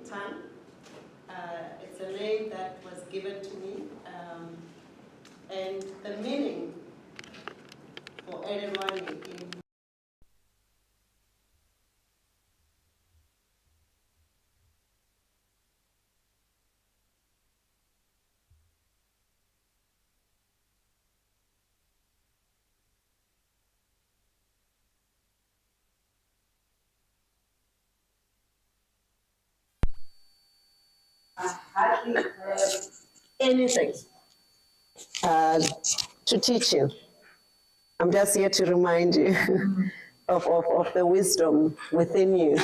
Tan. It's a name that was given to me, and the meaning for Elelwani in hardly have anything to teach you. I'm just here to remind you of the wisdom within you.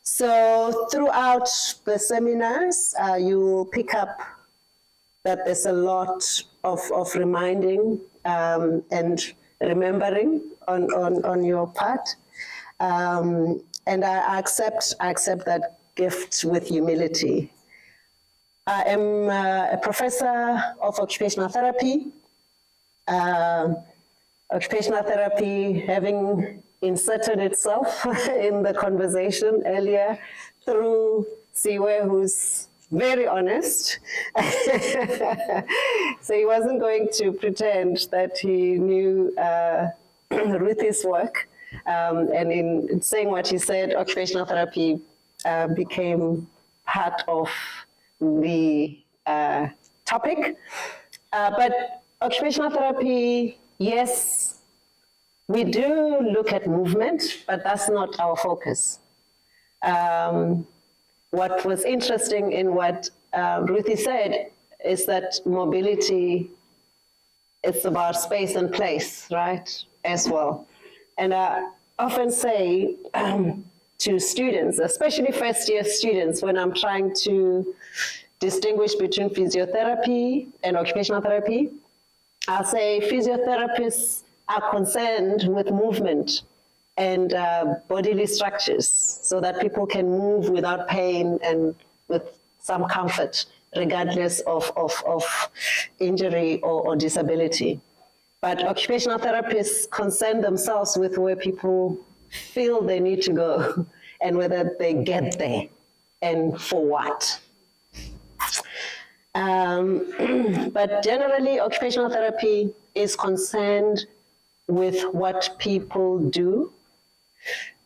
So throughout the seminars, you will pick up that there's a lot of reminding and remembering on your part. And I accept that gift with humility. I am a professor of occupational therapy. Occupational therapy having inserted itself in the conversation earlier through Siwe, who's very honest. So he wasn't going to pretend that he knew Ruthie's work. And in saying what he said, occupational therapy became part of the topic. But occupational therapy, yes, we do look at movement, but that's not our focus. What was interesting in what Ruthie said is that mobility, it's about space and place, right, as well. And I often say to students, especially first-year students, when I'm trying to distinguish between physiotherapy and occupational therapy, I'll say physiotherapists are concerned with movement and bodily structures so that people can move without pain and with some comfort, regardless of injury or disability. But occupational therapists concern themselves with where people feel they need to go and whether they get there and for what. But generally, occupational therapy is concerned with what people do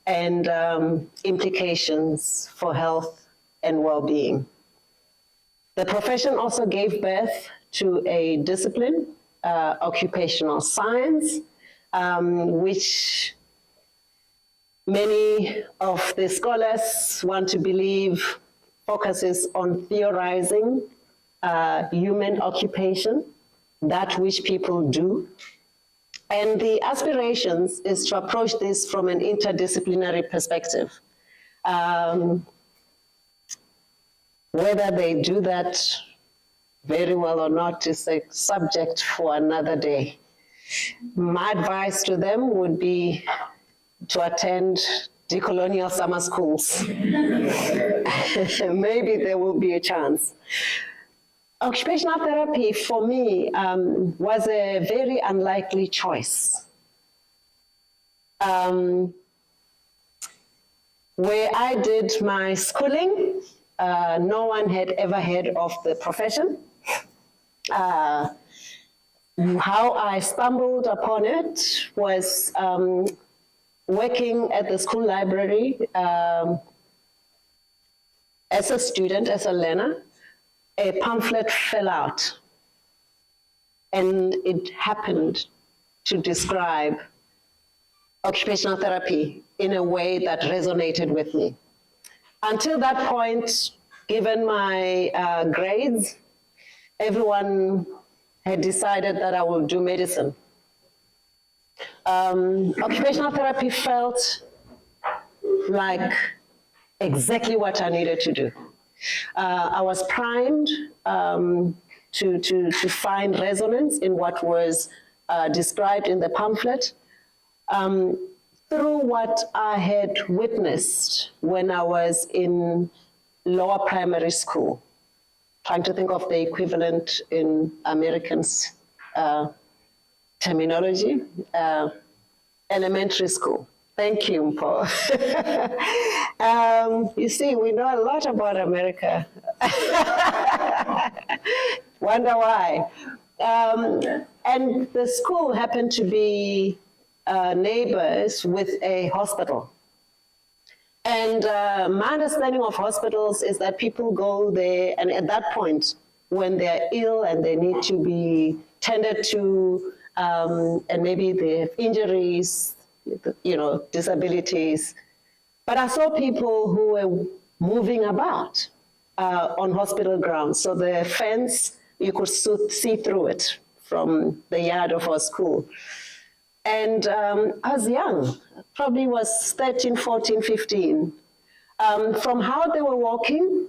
and implications for health and well-being. The profession also gave birth to a discipline, occupational science, which many of the scholars want to believe focuses on theorizing human occupation, that which people do. And the aspirations is to approach this from an interdisciplinary perspective. Whether they do that very well or not is a subject for another day. My advice to them would be to attend decolonial summer schools. Maybe there will be a chance. Occupational therapy for me was a very unlikely choice. Where I did my schooling, no one had ever heard of the profession. How I stumbled upon it was working at the school library as a student, as a learner. A pamphlet fell out, and it happened to describe occupational therapy in a way that resonated with me. Until that point, given my grades, everyone had decided that I would do medicine. Occupational therapy felt like exactly what I needed to do. I was primed to find resonance in what was described in the pamphlet through what I had witnessed when I was in lower primary school. Trying to think of the equivalent in Americans' terminology, elementary school. Thank you, Mpo. You see, we know a lot about America. Wonder why. And the school happened to be neighbors with a hospital. And my understanding of hospitals is that people go there, and at that point, when they're ill and they need to be tended to, and maybe they have injuries, you know, disabilities. But I saw people who were moving about on hospital grounds. So the fence, you could see through it from the yard of our school. And I was young, probably was 13, 14, 15. From how they were walking,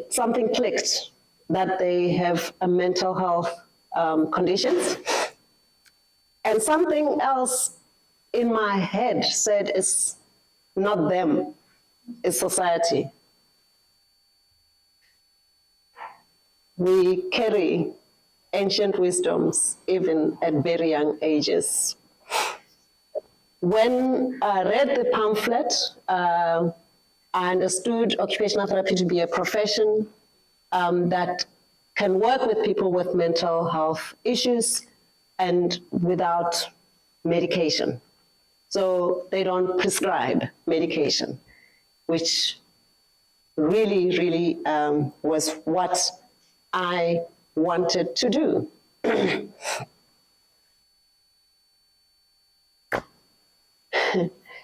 something clicked that they have a mental health conditions. And something else in my head said it's not them, it's society. We carry ancient wisdoms even at very young ages. When I read the pamphlet, I understood occupational therapy to be a profession that can work with people with mental health issues and without medication. So they don't prescribe medication, which really, really was what I wanted to do.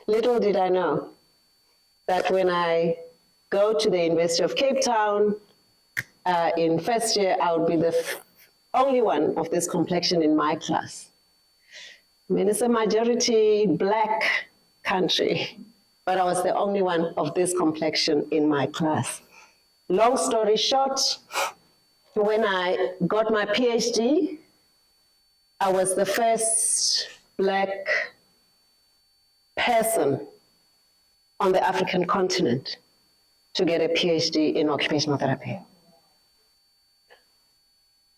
Little did I know that when I go to the University of Cape Town in first year, I would be the only one of this complexion in my class. I mean, it's a majority Black country, but I was the only one of this complexion in my class. Long story short, when I got my PhD, I was the first Black person on the African continent to get a PhD in occupational therapy.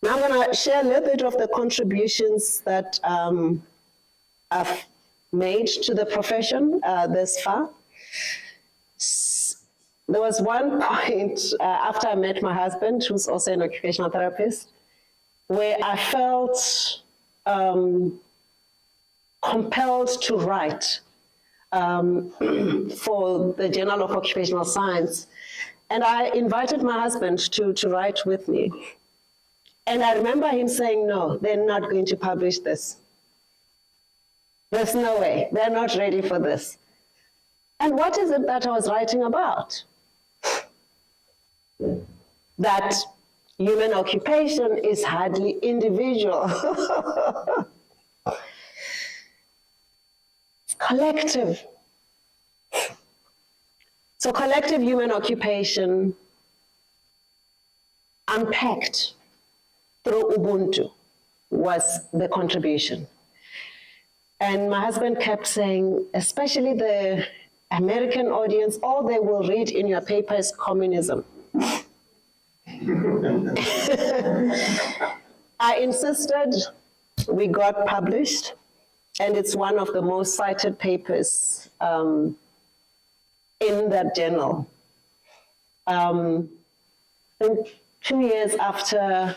Now I'm going to share a little bit of the contributions that I've made to the profession this far. There was one point after I met my husband, who's also an occupational therapist, where I felt compelled to write for the Journal of Occupational Science. And I invited my husband to write with me. And I remember him saying, no, they're not going to publish this. There's no way, they're not ready for this. And what is it that I was writing about? That human occupation is hardly individual. It's collective. So collective human occupation unpacked through Ubuntu was the contribution. And my husband kept saying, especially the American audience, all they will read in your paper is communism. I insisted, we got published, and it's one of the most cited papers in that journal. I think 2 years after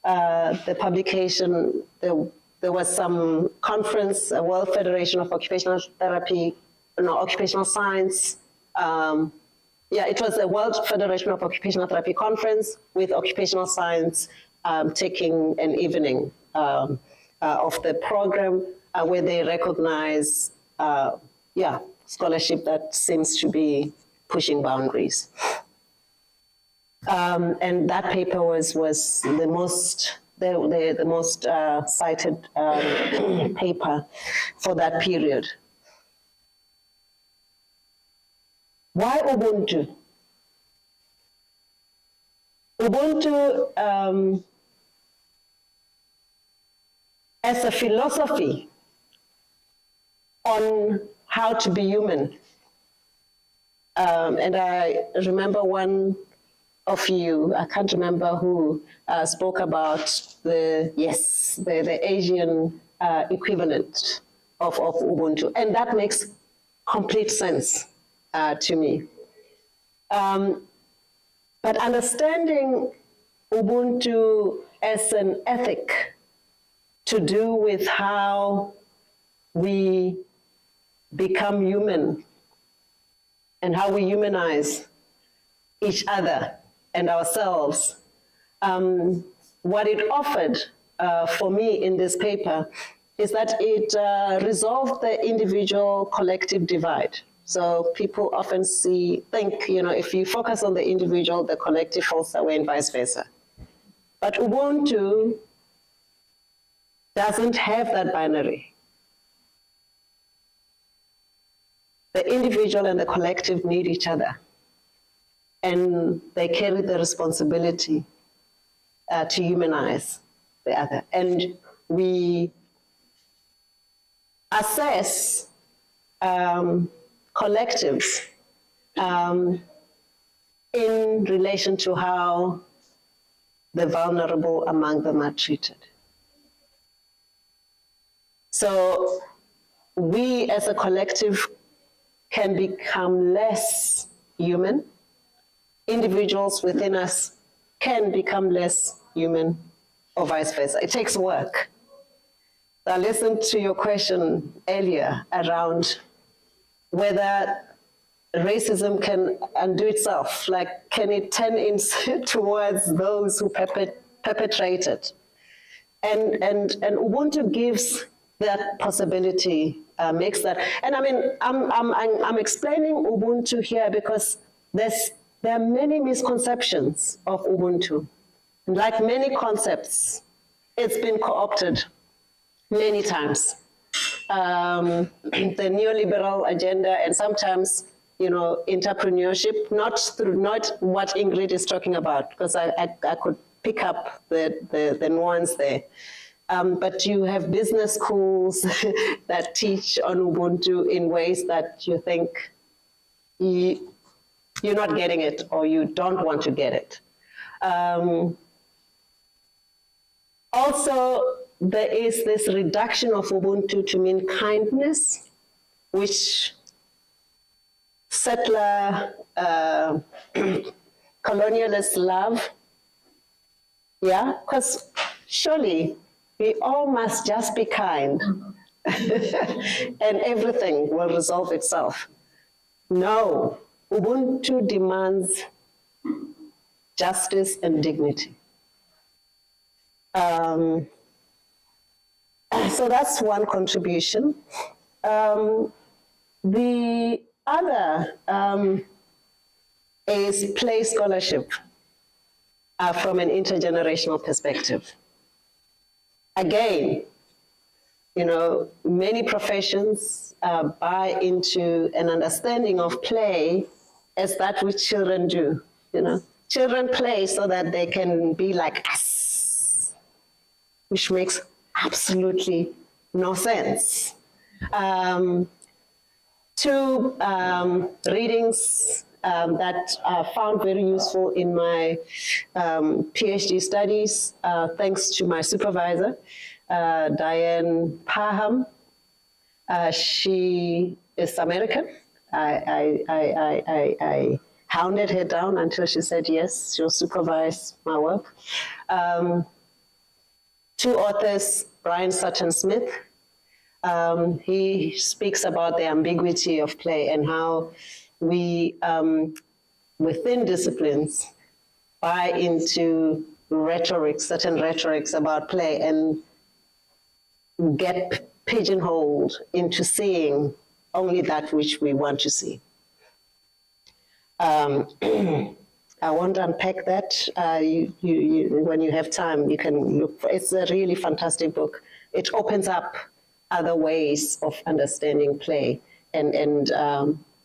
the publication, there was some conference, a World Federation of Occupational Therapy, Occupational Science. Yeah, it was a World Federation of Occupational Therapy conference with occupational science taking an evening of the program where they recognize, scholarship that seems to be pushing boundaries. And that paper was the most cited paper for that period. Why Ubuntu? Ubuntu as a philosophy on how to be human. And I remember one of you, I can't remember who, spoke about the Asian equivalent of Ubuntu. And that makes complete sense to me. But understanding Ubuntu as an ethic to do with how we become human and how we humanize each other and ourselves. What it offered for me in this paper is that it resolved the individual collective divide. So people often think, if you focus on the individual, the collective falls away and vice versa. But Ubuntu doesn't have that binary. The individual and the collective need each other, and they carry the responsibility to humanize the other. And we assess collectives in relation to how the vulnerable among them are treated. So we as a collective can become less human. Individuals within us can become less human, or vice versa. It takes work. I listened to your question earlier around whether racism can undo itself, like can it turn towards those who perpetrate it? And Ubuntu gives that possibility, makes that. And I mean, I'm explaining Ubuntu here because there are many misconceptions of Ubuntu. Like many concepts, it's been co-opted many times. The neoliberal agenda, and sometimes, entrepreneurship, not what Ingrid is talking about, because I could pick up the nuance there. But you have business schools that teach on Ubuntu in ways that you think you're not getting it, or you don't want to get it. Also, there is this reduction of Ubuntu to mean kindness, which settler colonialists love. Yeah, because surely we all must just be kind and everything will resolve itself. No, Ubuntu demands justice and dignity. So that's one contribution. The other is play scholarship from an intergenerational perspective. Again, many professions buy into an understanding of play as that which children do. Children play so that they can be like us, which makes absolutely no sense. Two readings that I found very useful in my PhD studies, thanks to my supervisor, Diane Parham. She is American. I hounded her down until she said yes, she'll supervise my work. Two authors, Brian Sutton Smith, he speaks about the ambiguity of play and how we, within disciplines, buy into certain rhetorics about play and get pigeonholed into seeing only that which we want to see. I won't unpack that. When you have time, you can look for it. It's a really fantastic book. It opens up other ways of understanding play and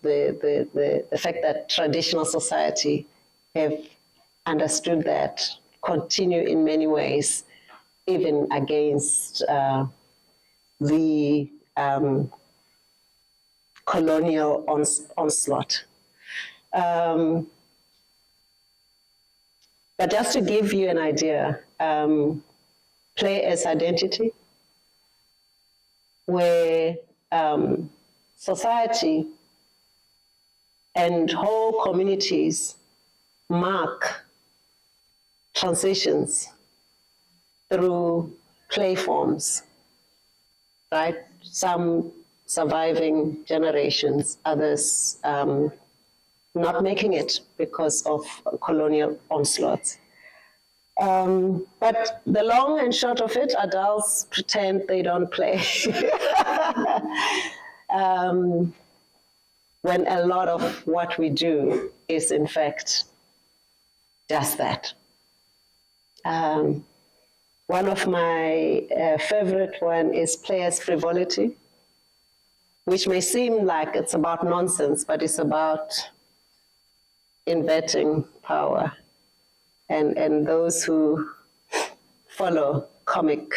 the fact that traditional society have understood that, continue in many ways, even against the colonial onslaught. But just to give you an idea, play as identity, where society and whole communities mark transitions through play forms, right? Some surviving generations, others not making it because of colonial onslaughts. But the long and short of it, adults pretend they don't play. When a lot of what we do is in fact just that. One of my favorite one is players' frivolity, which may seem like it's about nonsense, but it's about inverting power. And those who follow comic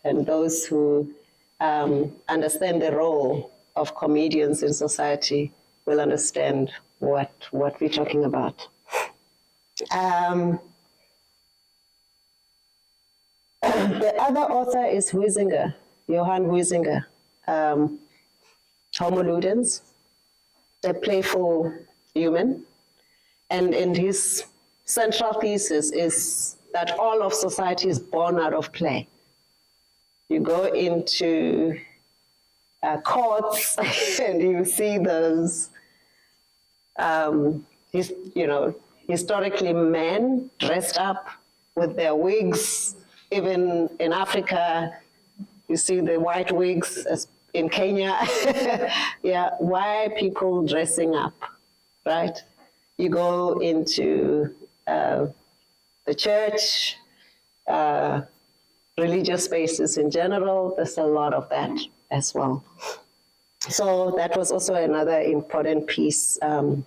and those who understand the role of comedians in society will understand what we're talking about. The other author is Huizinga, Johann Huizinga, Homo Ludens, a playful human. And his central thesis is that all of society is born out of play. You go into courts and you see those, historically men dressed up with their wigs. Even in Africa, you see the white wigs in Kenya. Yeah, why are people dressing up, right? You go into the church, religious spaces in general, there's a lot of that as well. So that was also another important piece of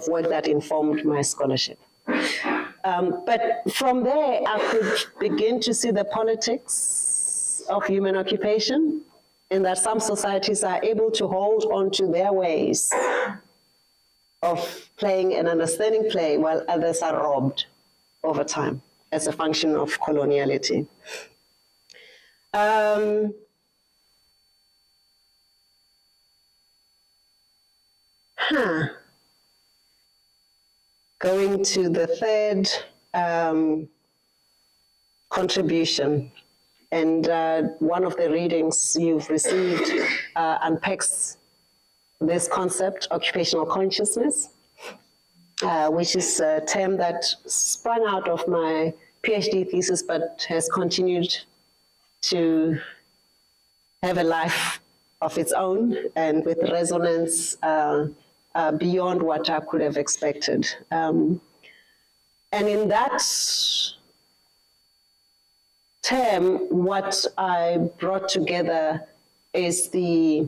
work that informed my scholarship. But from there, I could begin to see the politics of human occupation, in that some societies are able to hold on to their ways of playing and understanding play, while others are robbed over time as a function of coloniality. Going to the third contribution, and one of the readings you've received unpacks this concept, occupational consciousness, which is a term that sprang out of my PhD thesis, but has continued to have a life of its own and with resonance beyond what I could have expected. And in that term, what I brought together is the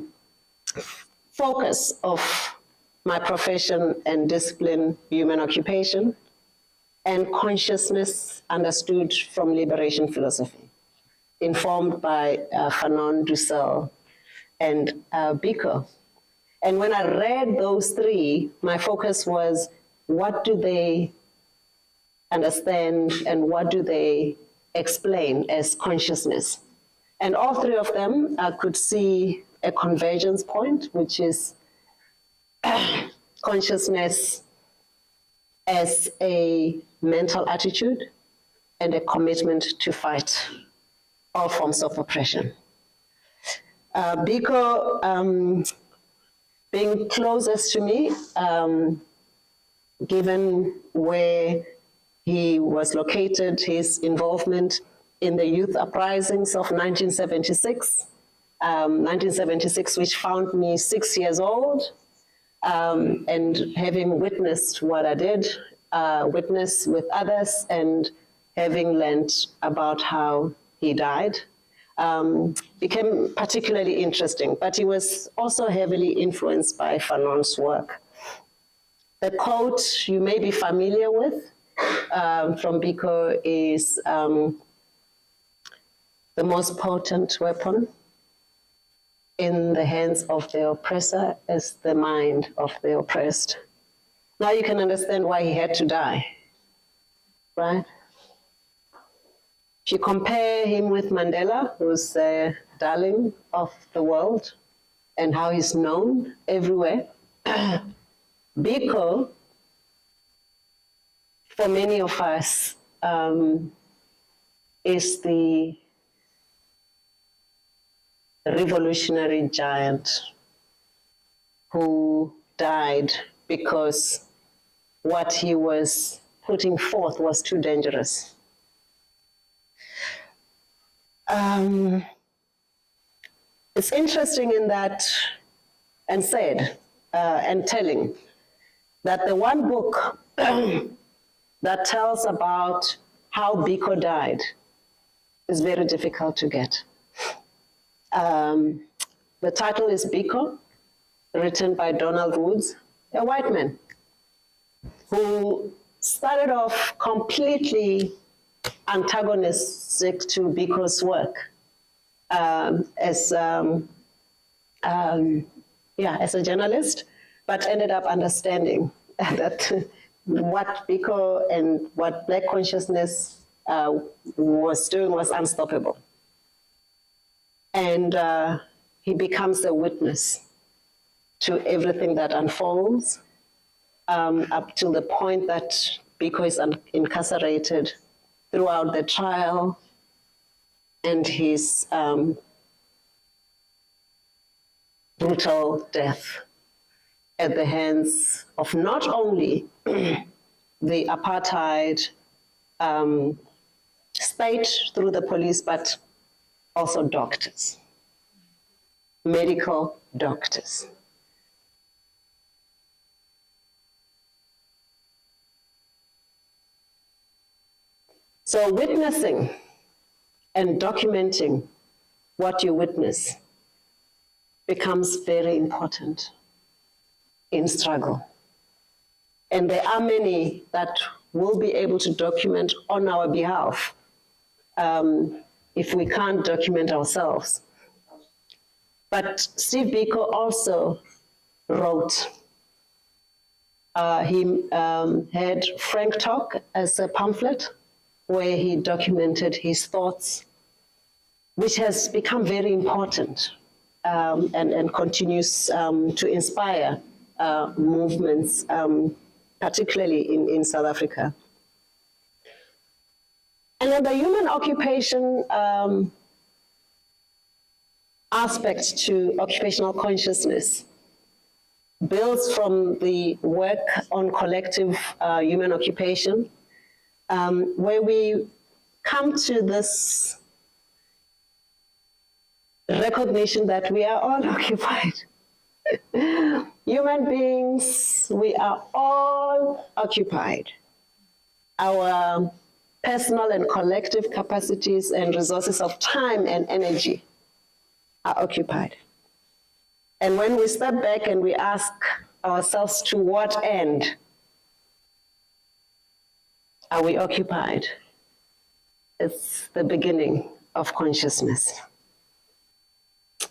focus of my profession and discipline, human occupation, and consciousness understood from liberation philosophy, informed by Fanon, Dussel, and Biko. And when I read those three, my focus was, what do they understand and what do they explain as consciousness? And all three of them, I could see a convergence point, which is consciousness as a mental attitude and a commitment to fight all forms of oppression. Biko, being closest to me, given where he was located, his involvement in the youth uprisings of 1976, which found me 6 years old, and having witnessed what I did, witness with others, and having learned about how he died, became particularly interesting. But he was also heavily influenced by Fanon's work. The quote you may be familiar with from Biko is, the most potent weapon in the hands of the oppressor is the mind of the oppressed. Now you can understand why he had to die, right? If you compare him with Mandela, who's the darling of the world, and how he's known everywhere. Biko, for many of us, is the revolutionary giant who died because what he was putting forth was too dangerous. It's interesting in that, and said, and telling, that the one book that tells about how Biko died is very difficult to get. The title is Biko, written by Donald Woods, a white man, who started off completely antagonistic to Biko's work as a journalist, but ended up understanding that what Biko and what Black consciousness was doing was unstoppable. And he becomes a witness to everything that unfolds up to the point that Biko is incarcerated throughout the trial and his brutal death at the hands of not only the apartheid state through the police, but also doctors, medical doctors. So witnessing and documenting what you witness becomes very important in struggle. And there are many that will be able to document on our behalf if we can't document ourselves. But Steve Biko also wrote. He had Frank Talk as a pamphlet where he documented his thoughts, which has become very important and continues to inspire movements, particularly in South Africa. And then the human occupation aspect to occupational consciousness builds from the work on collective human occupation, where we come to this recognition that we are all occupied. Human beings, we are all occupied. Our personal and collective capacities and resources of time and energy are occupied. And when we step back and we ask ourselves, to what end are we occupied? It's the beginning of consciousness.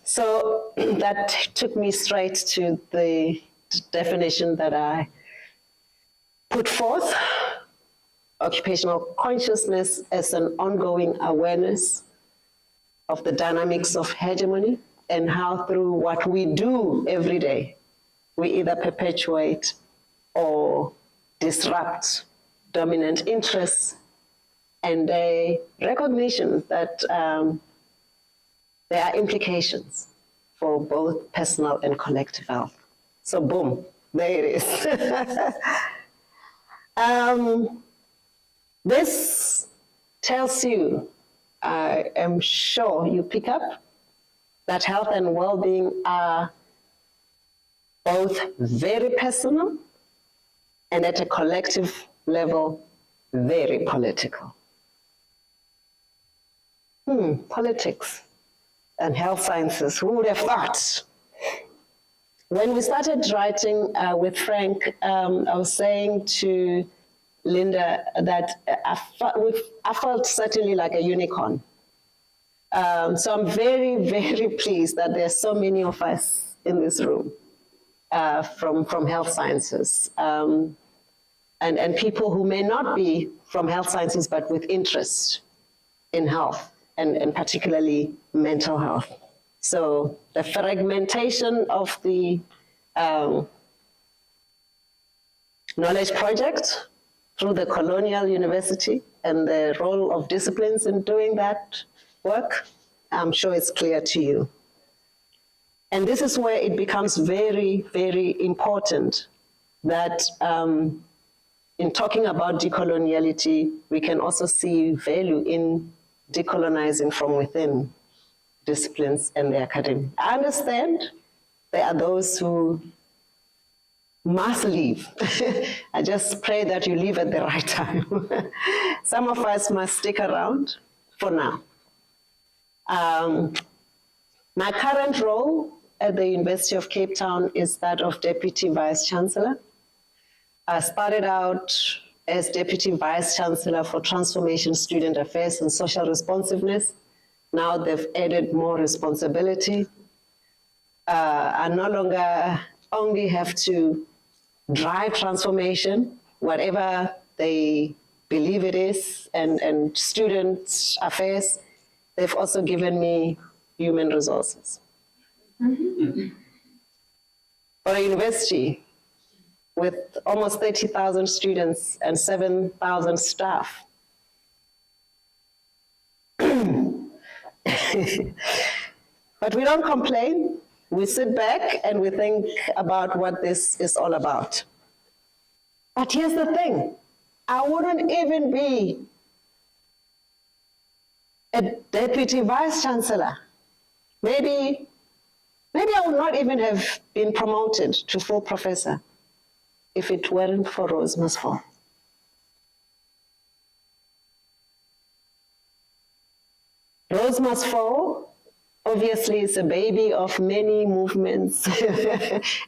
So that took me straight to the definition that I put forth: occupational consciousness as an ongoing awareness of the dynamics of hegemony and how through what we do every day, we either perpetuate or disrupt dominant interests, and a recognition that there are implications for both personal and collective health. So boom, there it is. This tells you, I am sure you pick up, that health and well-being are both very personal and at a collective level, very political. Politics and health sciences, who would have thought? When we started writing with Frank, I was saying to Linda that I felt certainly like a unicorn. So I'm very, very pleased that there are so many of us in this room from health sciences and people who may not be from health sciences but with interest in health and particularly mental health. So the fragmentation of the knowledge project through the colonial university and the role of disciplines in doing that work, I'm sure it's clear to you. And this is where it becomes very, very important that in talking about decoloniality, we can also see value in decolonizing from within disciplines and the academy. I understand there are those who must leave. I just pray that you leave at the right time. Some of us must stick around for now. My current role at the University of Cape Town is that of Deputy Vice Chancellor. I started out as Deputy Vice Chancellor for Transformation, Student Affairs and Social Responsiveness. Now they've added more responsibility. I no longer only have to drive transformation, whatever they believe it is, and student affairs. They've also given me human resources. For a university with almost 30,000 students and 7,000 staff, but we don't complain. We sit back and we think about what this is all about. But here's the thing, I wouldn't even be a Deputy Vice Chancellor. Maybe I would not even have been promoted to full professor if it weren't for Rose Masfall. Rose Masfall obviously is a baby of many movements,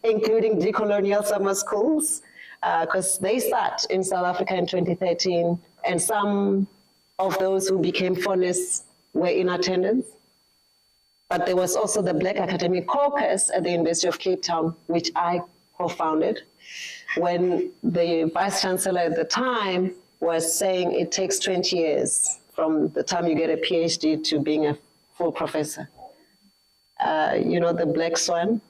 including decolonial summer schools, because they start in South Africa in 2013, and some of those who became finalists were in attendance. But there was also the Black Academic Caucus at the University of Cape Town, which I co-founded, when the Vice Chancellor at the time was saying it takes 20 years from the time you get a PhD to being a full professor. You know, the black swan,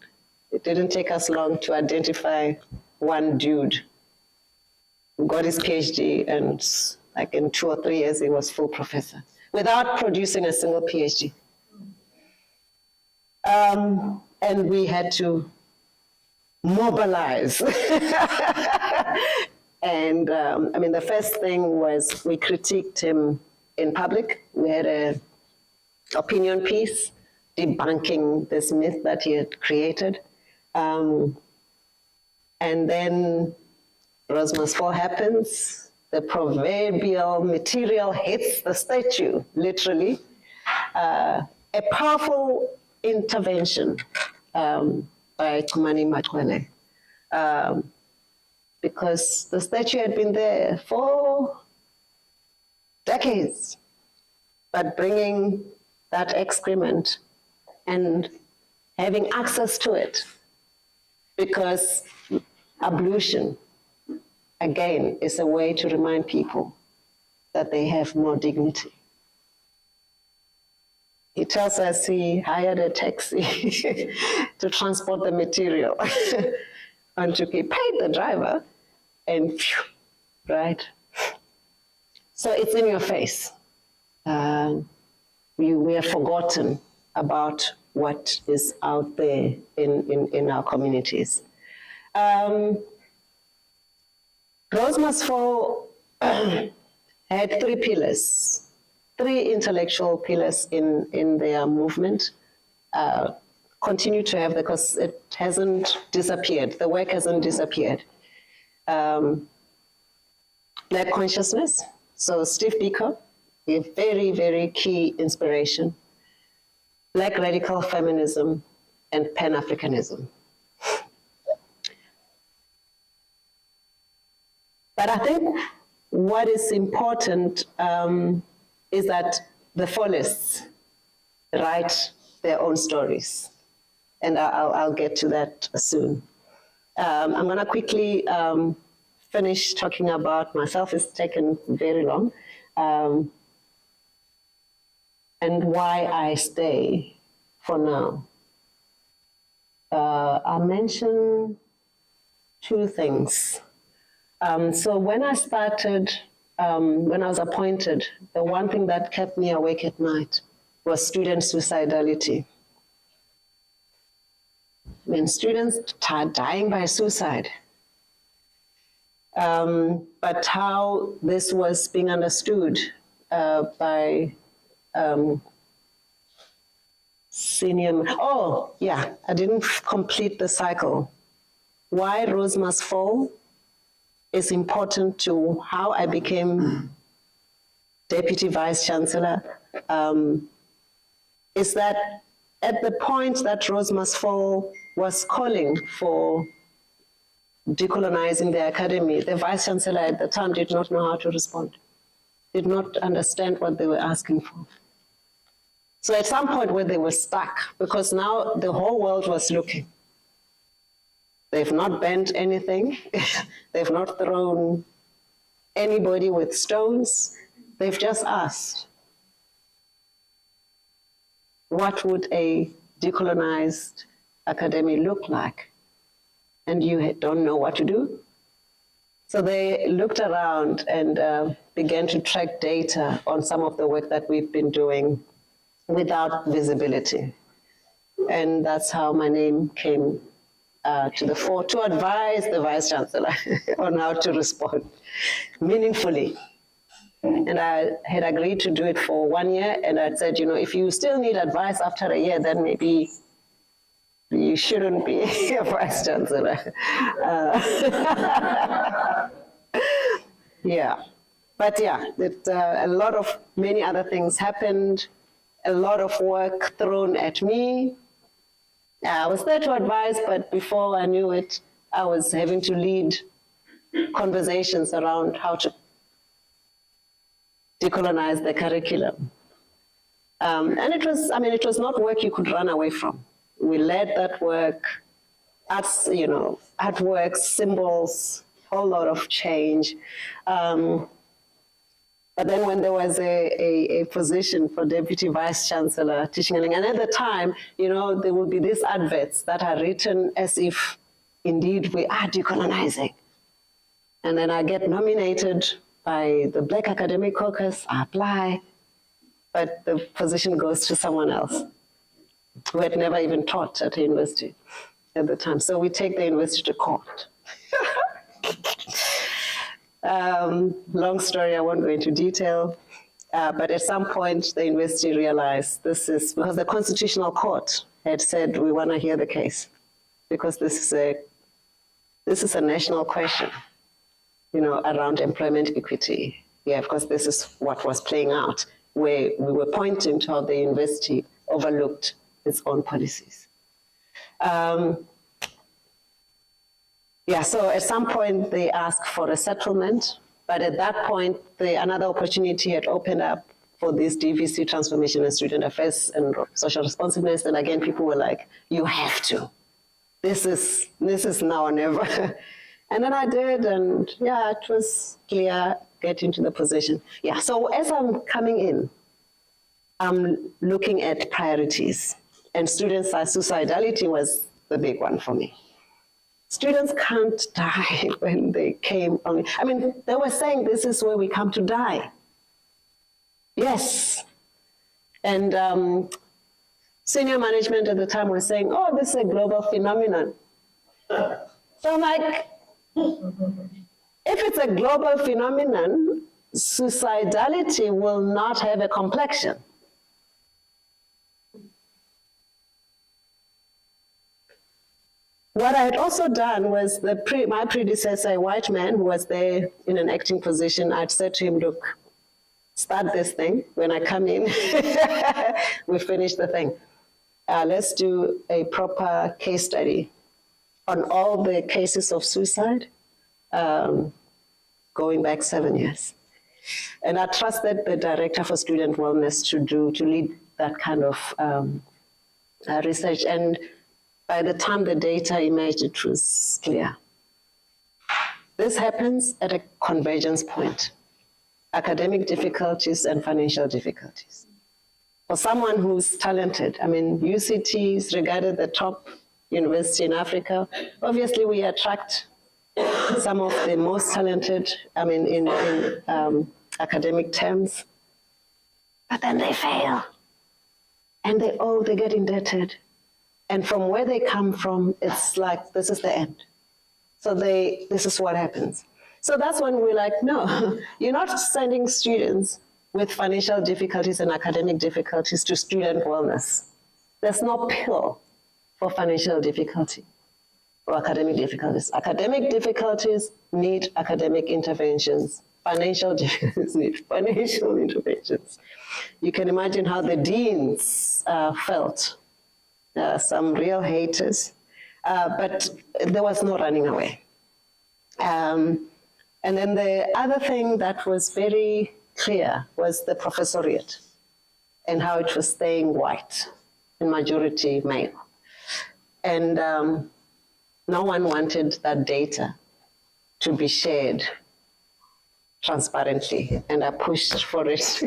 it didn't take us long to identify one dude who got his PhD, and like in 2 or 3 years, he was full professor without producing a single PhD. And we had to mobilize. And I mean, the first thing was we critiqued him in public. We had an opinion piece debunking this myth that he had created. And then Rose Masfall happens, the proverbial material hits the statue, literally. A powerful intervention by Tumani Makwele, because the statue had been there for decades, but bringing that excrement and having access to it, because ablution, again, is a way to remind people that they have more dignity. He tells us he hired a taxi to transport the material and to be paid the driver, and phew, right? So it's in your face. We have forgotten about what is out there in our communities. Rose Masfall had 3 pillars. 3 intellectual pillars in their movement, continue to have, because it hasn't disappeared, the work hasn't disappeared. Black consciousness, so Steve Biko, a very, very key inspiration. Black radical feminism and Pan-Africanism. But I think what is important is that the fallists write their own stories. And I'll get to that soon. I'm gonna quickly finish talking about myself. It's taken very long. And why I stay for now. I'll mention two things. So when I started, when I was appointed, the one thing that kept me awake at night was student suicidality. I mean, students dying by suicide. But how this was being understood by senior, I didn't complete the cycle. Why Rose Must Fall is important to how I became Deputy Vice Chancellor, is that at the point that Rose Must Fall was calling for decolonizing the academy, the Vice Chancellor at the time did not know how to respond, did not understand what they were asking for. So at some point where they were stuck, because now the whole world was looking. They've not bent anything. They've not thrown anybody with stones. They've just asked, what would a decolonized academy look like? And you don't know what to do. So they looked around and began to track data on some of the work that we've been doing without visibility. And that's how my name came to the fore, to advise the Vice Chancellor on how to respond meaningfully. And I had agreed to do it for 1 year, and I'd said, if you still need advice after a year, then maybe you shouldn't be a Vice Chancellor. Many other things happened, a lot of work thrown at me. I was there to advise, but before I knew it, I was having to lead conversations around how to decolonize the curriculum. And it was not work you could run away from. We led that work, artwork, symbols, a whole lot of change. But then when there was a position for Deputy Vice Chancellor teaching, and at the time, there would be these adverts that are written as if indeed we are decolonizing. And then I get nominated by the Black Academic Caucus, I apply, but the position goes to someone else who had never even taught at the university at the time. So we take the university to court. Long story, I won't go into detail, but at some point the university realized this is, because the Constitutional Court had said we want to hear the case, because this is a national question, around employment equity. Yeah, of course, this is what was playing out, where we were pointing to how the university overlooked its own policies. So at some point they asked for a settlement, but at that point, another opportunity had opened up for this DVC, Transformation and Student Affairs and Social Responsiveness, and again, people were like, you have to. This is now or never. And then I did, and it was clear getting to the position. So as I'm coming in, I'm looking at priorities, and students' suicidality was the big one for me. Students can't die when they came on. They were saying this is where we come to die. Yes. And senior management at the time was saying, oh, this is a global phenomenon. So I'm like, if it's a global phenomenon, suicidality will not have a complexion. What I had also done was my predecessor, a white man who was there in an acting position, I'd said to him, look, start this thing. When I come in, we finish the thing. Let's do a proper case study on all the cases of suicide going back 7 years. And I trusted the Director for Student Wellness to lead that kind of research. And by the time the data emerged, it was clear. This happens at a convergence point, academic difficulties and financial difficulties. for someone who's talented. I mean, UCT is regarded the top university in Africa. Obviously, we attract some of the most talented, I mean, in academic terms, but then they fail. And they get indebted. And from where they come from, it's like, this is the end. So this is what happens. So that's when we're like, no, you're not sending students with financial difficulties and academic difficulties to student wellness. There's no pill for financial difficulty or academic difficulties. Academic difficulties need academic interventions. Financial difficulties need financial interventions. You can imagine how the deans felt. Some real haters, but there was no running away. And then the other thing that was very clear was the professoriate and how it was staying white and majority male. And no one wanted that data to be shared transparently. And I pushed for it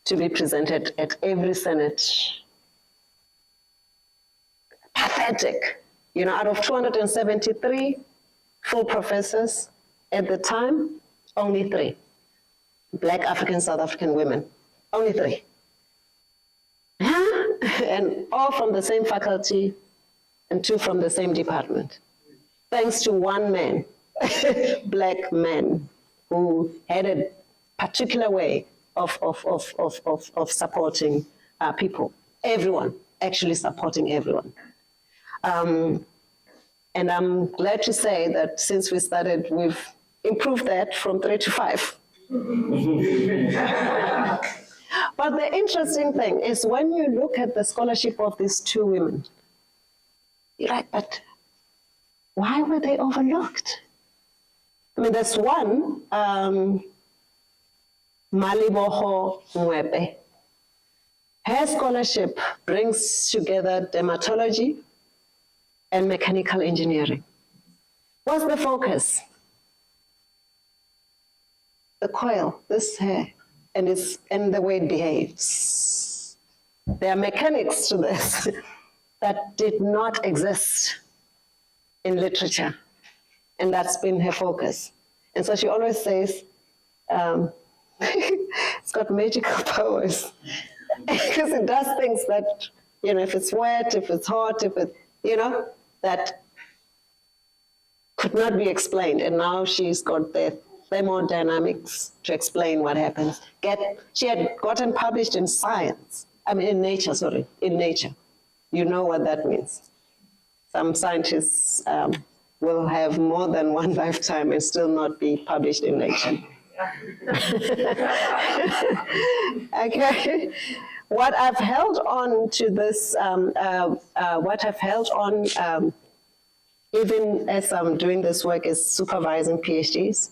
to be presented at every Senate. Pathetic. You know, out of 273 full professors at the time, only 3. Black African, South African women, only 3. And all from the same faculty and 2 from the same department. Thanks to one man, black man, who had a particular way of supporting people. Everyone, actually supporting everyone. And I'm glad to say that since we started, we've improved that from 3 to 5. But the interesting thing is when you look at the scholarship of these 2 women, you're like, but why were they overlooked? I mean, there's one, Maliboho Mwebe. Her scholarship brings together dermatology and mechanical engineering. What's the focus? The coil, this hair, and the way it behaves. There are mechanics to this that did not exist in literature, and that's been her focus. And so she always says, it's got magical powers, because it does things that, you know, if it's wet, if it's hot, if it, you know, that could not be explained. And now she's got the thermodynamics to explain what happens. She had gotten published in science, in Nature. You know what that means. Some scientists will have more than one lifetime and still not be published in Nature. Okay. What I've held on to this, even as I'm doing this work, is supervising PhDs.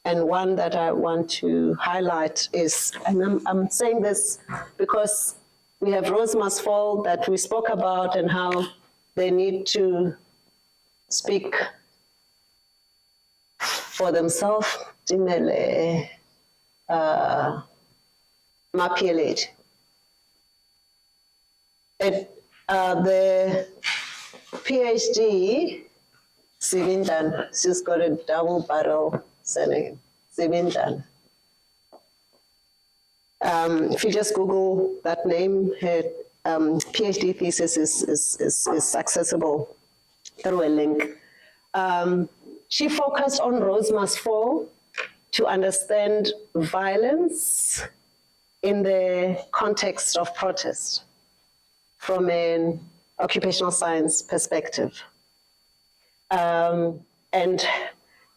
And one that I want to highlight is, and I'm saying this because we have Rose Masfall that we spoke about and how they need to speak for themselves. The PhD, Sivindan, she's got a double barrel surname, Sivindan. If you just Google that name, her PhD thesis is accessible through a link. She focused on Rose Masfall to understand violence in the context of protest from an occupational science perspective. And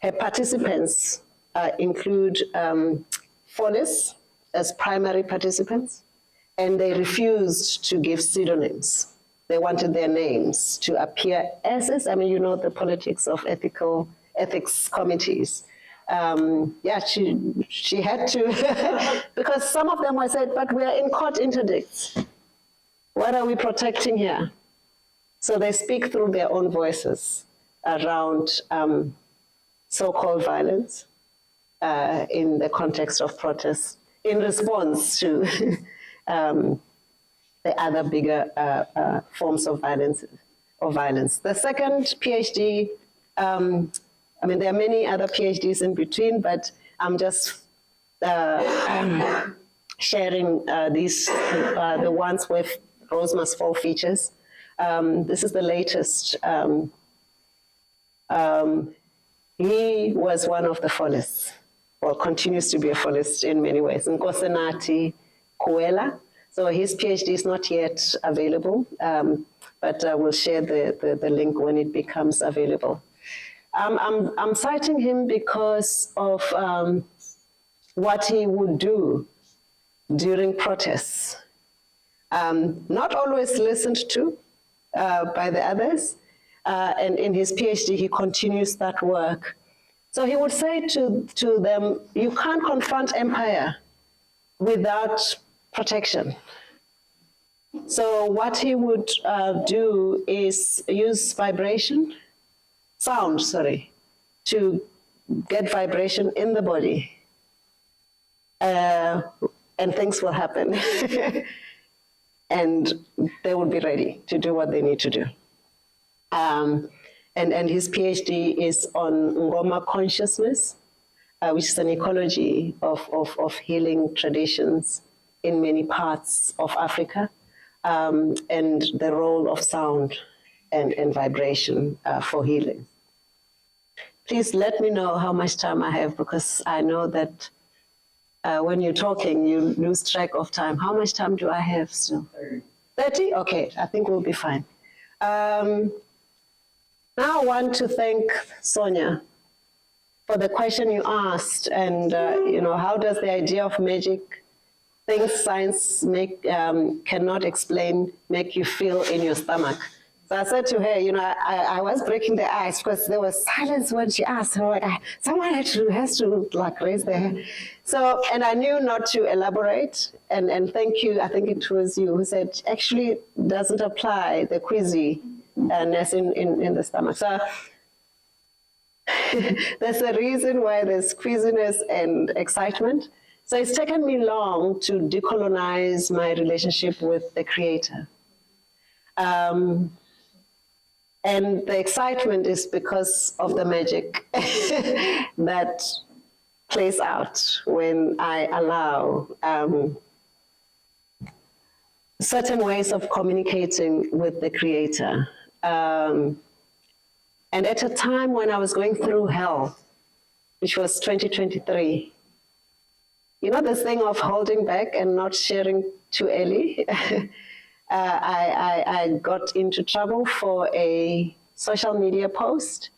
her participants include police as primary participants, and they refused to give pseudonyms. They wanted their names to appear as is. I mean, you know the politics of ethics committees. Yeah, she had to, because some of them were said, but we are in court interdicts. What are we protecting here? So they speak through their own voices around so-called violence in the context of protest in response to the other bigger forms of violence. The second PhD, I mean, there are many other PhDs in between, but I'm just sharing these, the ones with Rose Must Fall features. This is the latest. He was one of the fallists, or continues to be a fallist in many ways. Nkosenati Kuela. So his PhD is not yet available, but we'll share the link when it becomes available. I'm citing him because of what he would do during protests. Not always listened to by the others, and in his PhD he continues that work. So he would say to them, you can't confront empire without protection. So what he would do is use sound, to get vibration in the body, and things will happen. And they will be ready to do what they need to do. And his PhD is on Ngoma consciousness, which is an ecology of healing traditions in many parts of Africa, and the role of sound and vibration for healing. Please let me know how much time I have, because I know that when you're talking, you lose track of time. How much time do I have still? 30? Okay, I think we'll be fine. Now I want to thank Sonia for the question you asked, and how does the idea of magic, things science cannot explain, make you feel in your stomach? So I said to her, I was breaking the ice because there was silence when she asked. Her, like, someone has to like raise their hand. So, and I knew not to elaborate. And thank you. I think it was you who said actually doesn't apply the queasiness in the stomach. So there's a reason why there's queasiness and excitement. So it's taken me long to decolonize my relationship with the Creator. And the excitement is because of the magic that plays out when I allow certain ways of communicating with the Creator. And at a time when I was going through hell, which was 2023, this thing of holding back and not sharing too early, I got into trouble for a social media post,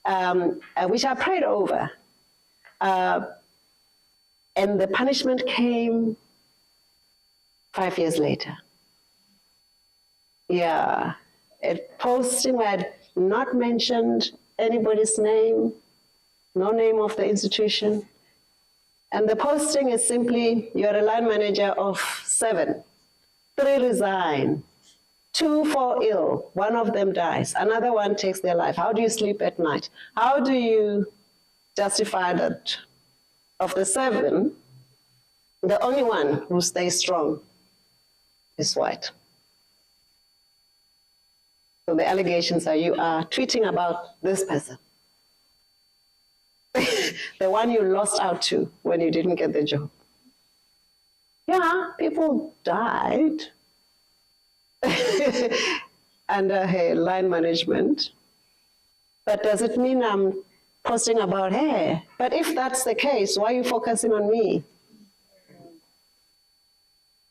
which I prayed over. And the punishment came 5 years later. Yeah, a posting where I'd not mentioned anybody's name, no name of the institution. And the posting is simply, you're a line manager of 7. 3 resign, 2 fall ill, 1 of them dies, another 1 takes their life. How do you sleep at night? How do you justify that of the 7, the only one who stays strong is white? So the allegations are you are tweeting about this person, the one you lost out to when you didn't get the job. Yeah, people died under her line management. But does it mean I'm posting about her? But if that's the case, why are you focusing on me?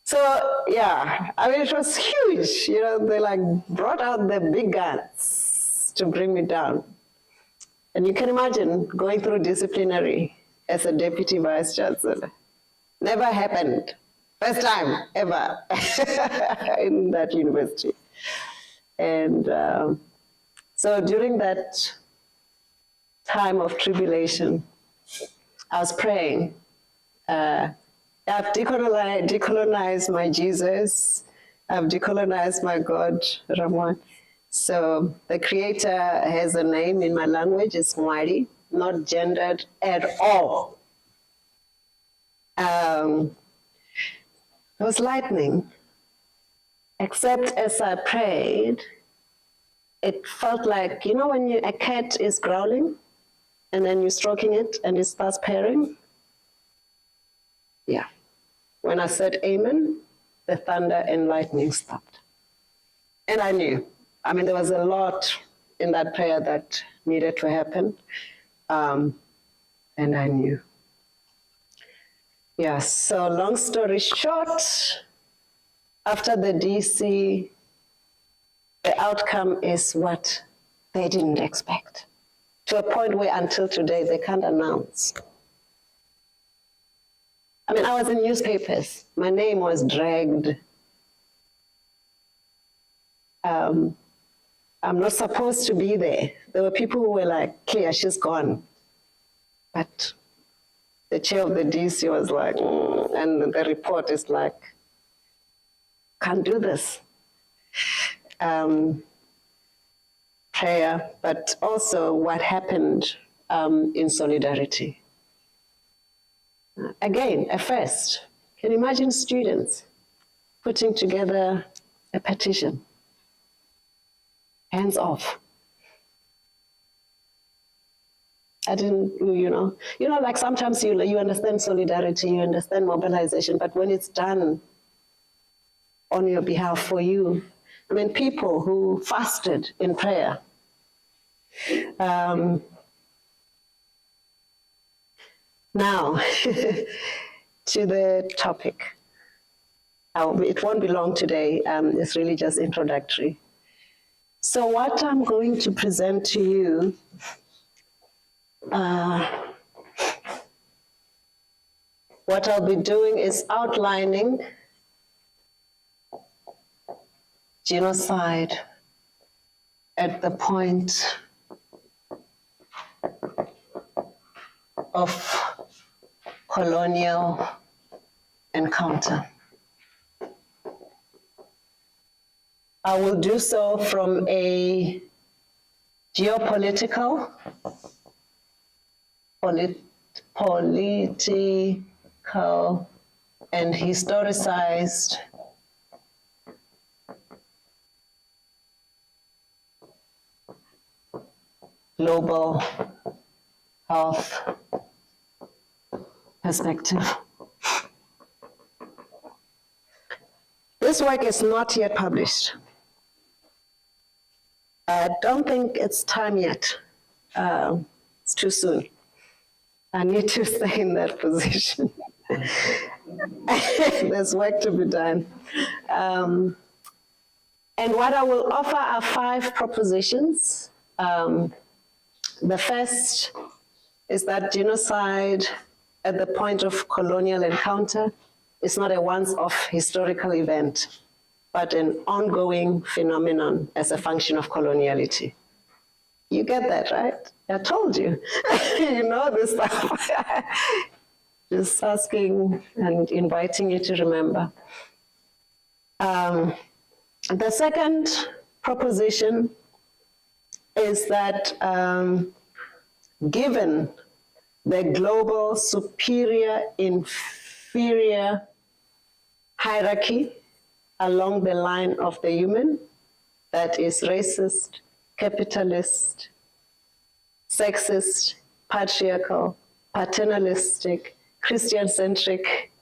So, yeah, I mean, it was huge. They like brought out the big guns to bring me down. And you can imagine going through disciplinary as a deputy vice chancellor. Never happened. First time ever in that university. And so during that time of tribulation, I was praying. I've decolonized my Jesus. I've decolonized my God, Ramon. So the Creator has a name in my language. It's Mwari, not gendered at all. It was lightning. Except as I prayed, it felt like, you know when a cat is growling and then you're stroking it and it starts purring? Yeah. When I said amen, the thunder and lightning stopped. And I knew. I mean, there was a lot in that prayer that needed to happen. And I knew. Yeah, so long story short, after the DC, the outcome is what they didn't expect. To a point where until today, they can't announce. I mean, I was in newspapers. My name was dragged. I'm not supposed to be there. There were people who were like, clear, she's gone. But the chair of the DC was like, and the report is like, can't do this. Prayer, but also what happened in solidarity. Again, a first. Can you imagine students putting together a petition? Hands off. I didn't, like sometimes you understand solidarity, you understand mobilization, but when it's done on your behalf for you, I mean, people who fasted in prayer, now, to the topic. It won't be long today, it's really just introductory. So what I'm going to present to you what I'll be doing is outlining genocide at the point of colonial encounter. I will do so from a geopolitical, political and historicized global health perspective. This work is not yet published. I don't think it's time yet. It's too soon. I need to stay in that position. There's work to be done. And what I will offer are 5 propositions. The first is that genocide at the point of colonial encounter is not a once-off historical event, but an ongoing phenomenon as a function of coloniality. You get that, right? I told you. You know this stuff. Just asking and inviting you to remember. The second proposition is that given the global superior-inferior hierarchy along the line of the human, that is racist, capitalist, sexist, patriarchal, paternalistic, Christian-centric,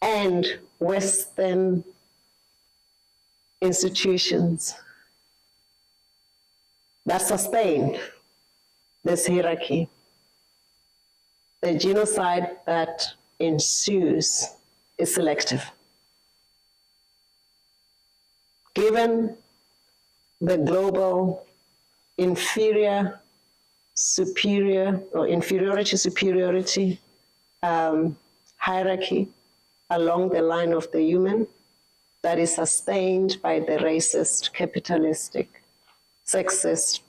and Western institutions that sustain this hierarchy. The genocide that ensues is selective. Given the global inferiority-superiority hierarchy along the line of the human that is sustained by the racist, capitalistic, sexist,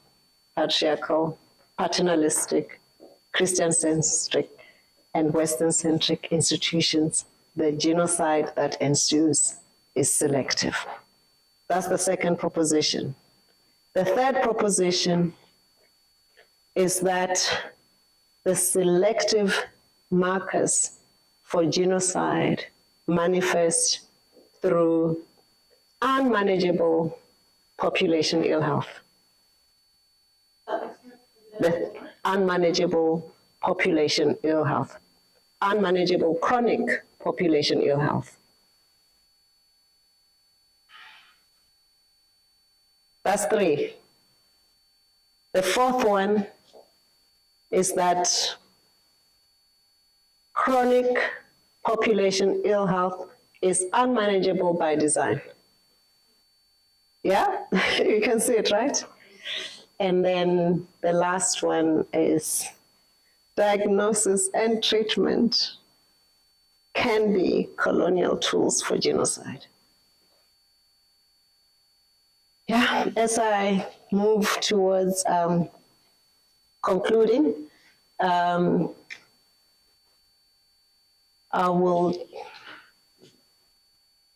patriarchal, paternalistic, Christian-centric, and Western-centric institutions, the genocide that ensues is selective. That's the second proposition. The third proposition is that the selective markers for genocide manifest through unmanageable population ill health. The unmanageable population ill health. Unmanageable chronic population ill health. That's 3. The 4th one is that chronic population ill health is unmanageable by design. Yeah, you can see it, right? And then the last one is diagnosis and treatment can be colonial tools for genocide. Yeah, as I move towards concluding, I will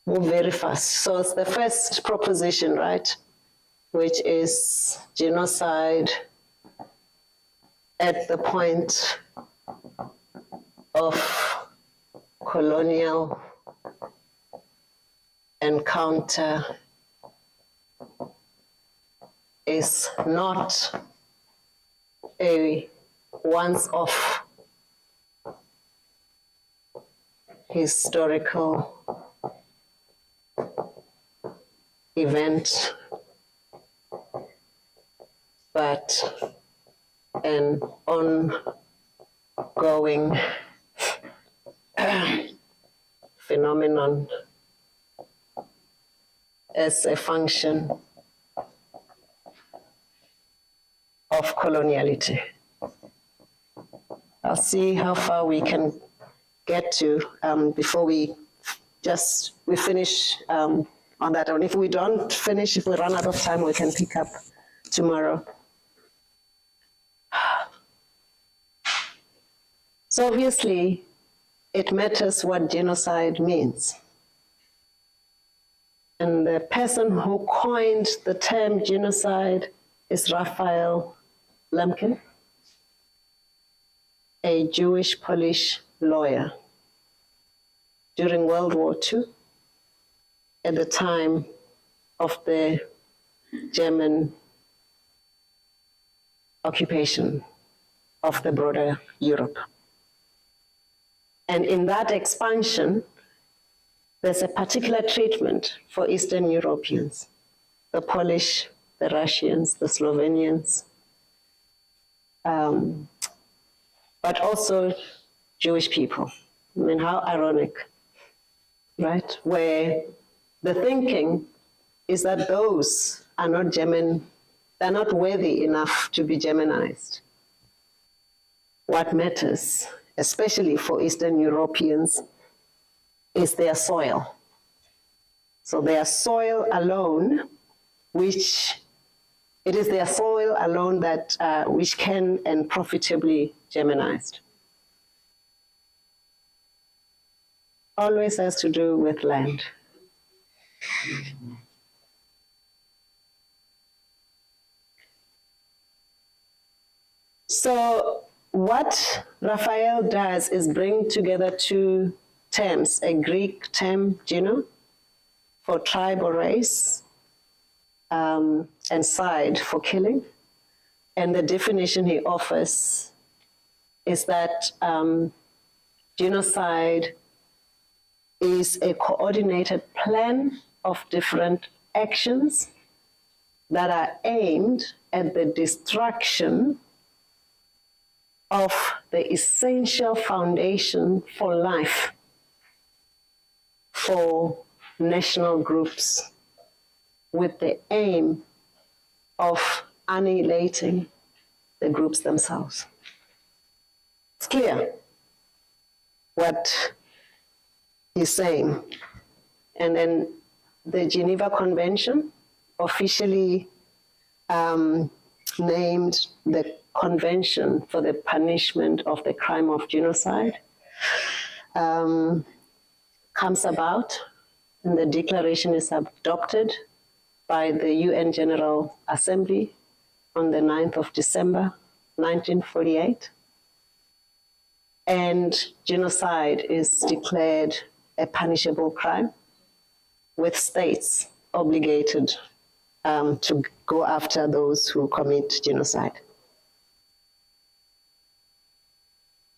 move very fast. So it's the first proposition, right? Which is genocide at the point of colonial encounter is not a once-off historical event, but an ongoing phenomenon as a function of coloniality. I'll see how far we can get to before we finish on that. And if we don't finish, if we run out of time, we can pick up tomorrow. So obviously, it matters what genocide means. And the person who coined the term genocide is Raphael Lemkin, a Jewish Polish lawyer during World War II, at the time of the German occupation of the broader Europe. And in that expansion, there's a particular treatment for Eastern Europeans, the Polish, the Russians, the Slovenians, but also Jewish people. I mean, how ironic, right? Where the thinking is that those are not German, they're not worthy enough to be Germanized. What matters, especially for Eastern Europeans, is their soil. So their soil alone, which it is their soil alone that which can and profitably Germanized. Always has to do with land. So what Raphael does is bring together 2 terms, a Greek term, geno, for tribe or race, and side for killing. And the definition he offers is that genocide is a coordinated plan of different actions that are aimed at the destruction of the essential foundation for life for national groups, with the aim of annihilating the groups themselves. It's clear what he's saying. And then the Geneva Convention, officially named the Convention for the Punishment of the Crime of Genocide, comes about, and the declaration is adopted by the UN General Assembly on the 9th of December, 1948. And genocide is declared a punishable crime, with states obligated to go after those who commit genocide.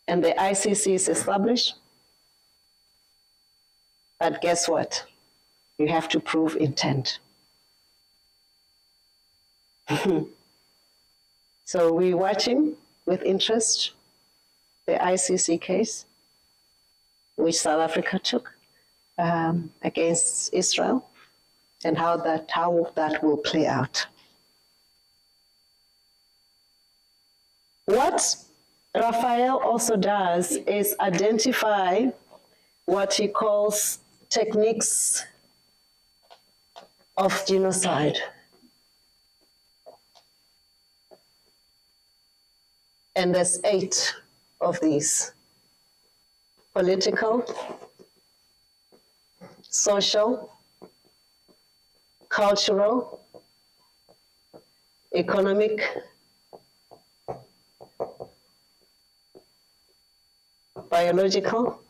And the ICC is established, but guess what? You have to prove intent. So we're watching with interest the ICC case, which South Africa took against Israel, and how that will play out. What Raphael also does is identify what he calls techniques of genocide. And there's 8 of these: political, social, cultural, economic, biological,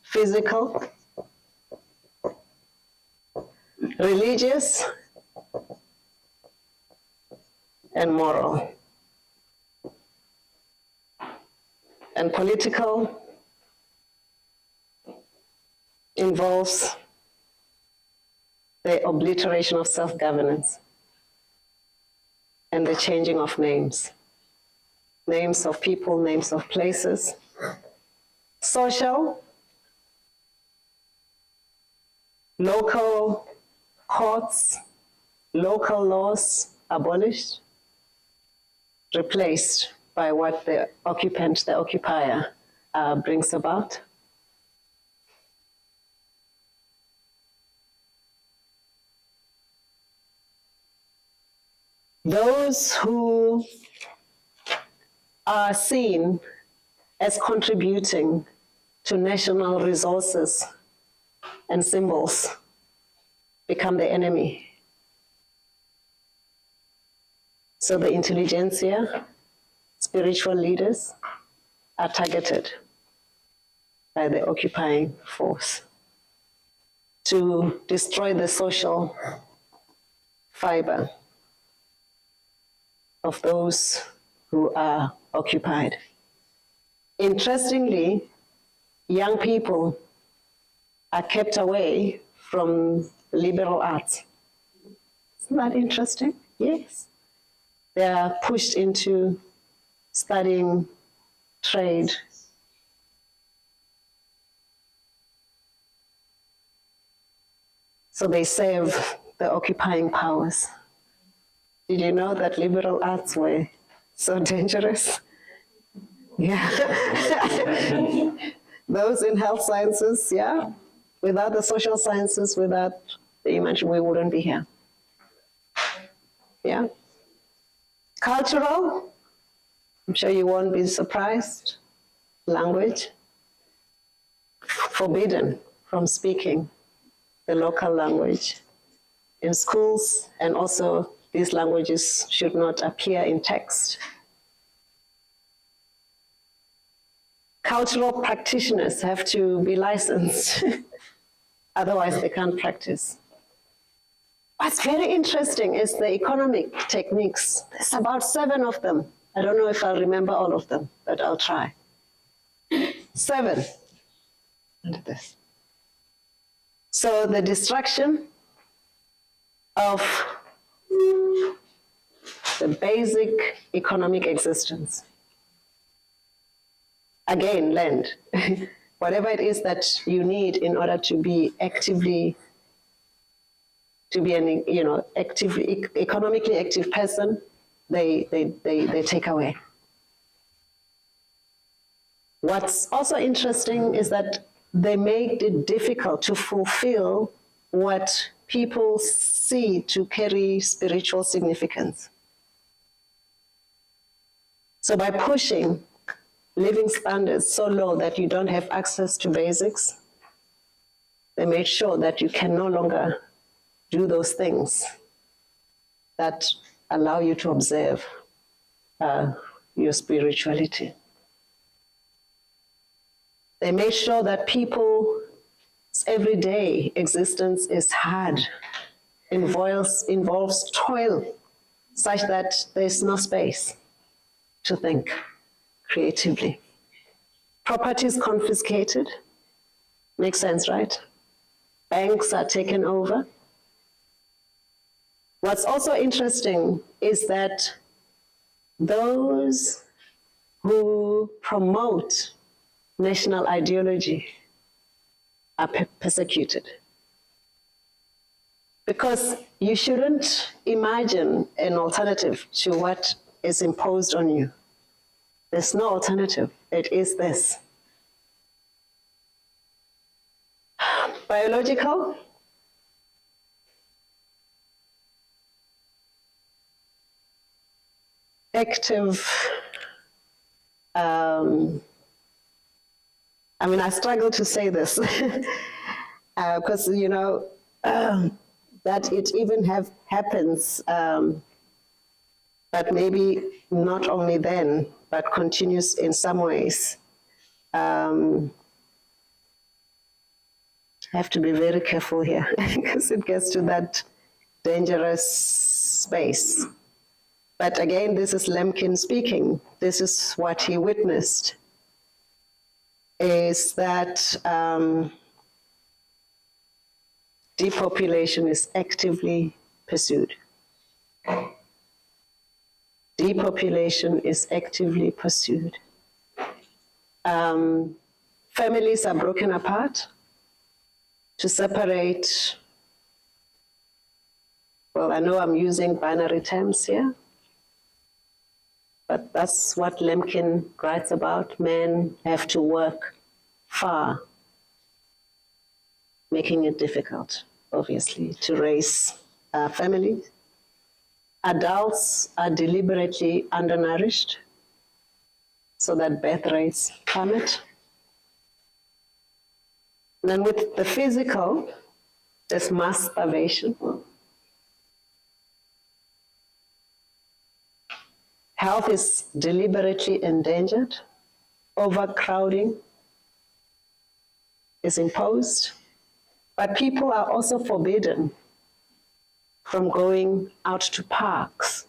physical, religious, and moral. And political involves the obliteration of self-governance and the changing of names. Names of people, names of places. Social, local courts, local laws abolished, replaced by what the occupant, the occupier, brings about. Those who are seen as contributing to national resources and symbols become the enemy. So the intelligentsia, spiritual leaders, are targeted by the occupying force to destroy the social fiber of those who are occupied. Interestingly, young people are kept away from liberal arts. Isn't that interesting? Yes. They are pushed into studying trade. So they serve the occupying powers. Did you know that liberal arts were so dangerous? Yeah. Those in health sciences, yeah. Without the social sciences, without the imagine, we wouldn't be here. Yeah. Cultural, I'm sure you won't be surprised. Language, forbidden from speaking the local language in schools, and also these languages should not appear in text. Cultural practitioners have to be licensed, otherwise they can't practice. What's very interesting is the economic techniques. There's about 7 of them. I don't know if I'll remember all of them, but I'll try. 7. Look at this. So the destruction of the basic economic existence. Again, land. Whatever it is that you need in order to be actively, to be an economically active person, they take away. What's also interesting is that they make it difficult to fulfill what people see to carry spiritual significance. So by pushing living standards so low that you don't have access to basics, they made sure that you can no longer do those things that allow you to observe your spirituality. They made sure that people's everyday existence is hard, involves toil, such that there's no space to think creatively. Property is confiscated. Makes sense, right? Banks are taken over. What's also interesting is that those who promote national ideology are persecuted. Because you shouldn't imagine an alternative to what is imposed on you. There's no alternative. It is this. Biological. Active. I struggle to say this because, that it even happens, but maybe not only then, but continues in some ways. I have to be very careful here because it gets to that dangerous space. But again, this is Lemkin speaking. This is what he witnessed, is that depopulation is actively pursued. Depopulation is actively pursued. Families are broken apart to separate. Well, I know I'm using binary terms here, but that's what Lemkin writes about. Men have to work far, making it difficult, obviously, to raise families. Adults are deliberately undernourished so that birth rates plummet. And then with the physical, there's mass starvation. Health is deliberately endangered. Overcrowding is imposed. But people are also forbidden from going out to parks.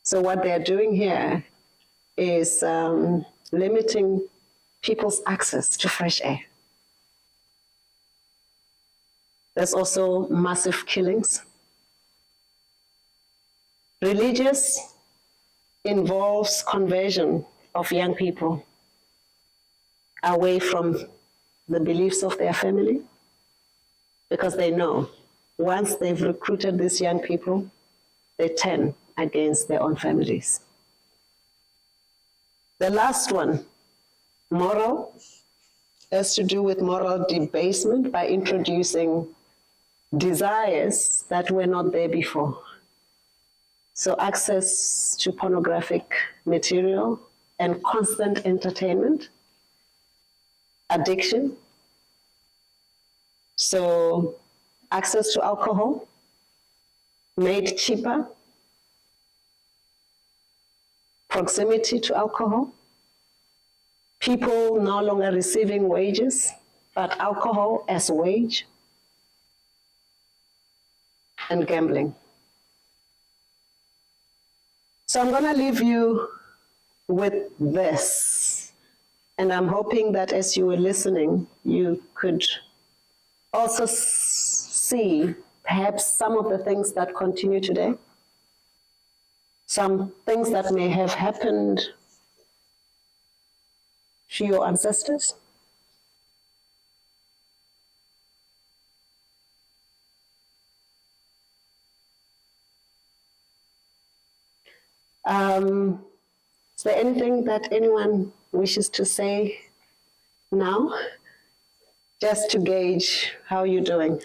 So what they're doing here is limiting people's access to fresh air. There's also massive killings. Religious involves conversion of young people away from the beliefs of their family, because they know once they've recruited these young people, they turn against their own families. The last one, moral, has to do with moral debasement by introducing desires that were not there before. So access to pornographic material and constant entertainment, addiction. So access to alcohol made cheaper, proximity to alcohol, people no longer receiving wages, but alcohol as wage, and gambling. So I'm going to leave you with this, and I'm hoping that as you were listening, you could also see perhaps some of the things that continue today, some things that may have happened to your ancestors. Is there anything that anyone wishes to say now, just to gauge how you're doing?